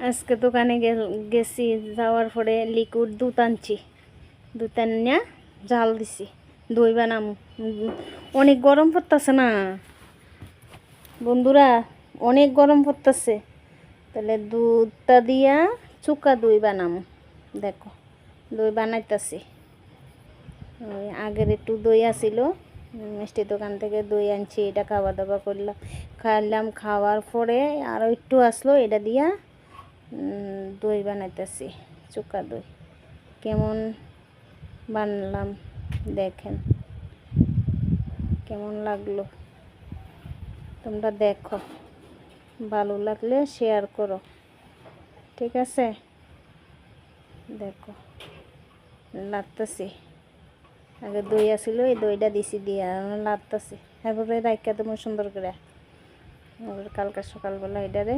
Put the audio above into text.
আজকে দোকানে গেছি, যাওয়ার পরে লিকুইড দুধ আনছি। দুধ আনিয়া জাল দিছি, দই বানাম। অনেক গরম পড়তেছে না বন্ধুরা, অনেক গরম পড়তেছে। তাহলে দুধটা দিয়া চুকা দই বানাম। দেখো দই বানাইতেছি। ওই আগের একটু দই আসিল, মিষ্টি দোকান থেকে দই আনছি, এটা খাওয়া দাওয়া করলাম, খাইলাম। খাওয়ার পরে আরও একটু আসলো, এটা দিয়া দই বানাইতেছি, চুকা দই। কেমন বানালাম দেখেন, কেমন লাগলো তোমরা দেখো। ভালো লাগলে শেয়ার করো, ঠিক আছে? দেখো লাগতেছি, আগে দই আসিল, এই দইটা দিছি, দিয়া লাগতেছি। এভাবে রাখা তোমার সুন্দর করে। কালকে সকালবেলা এটারে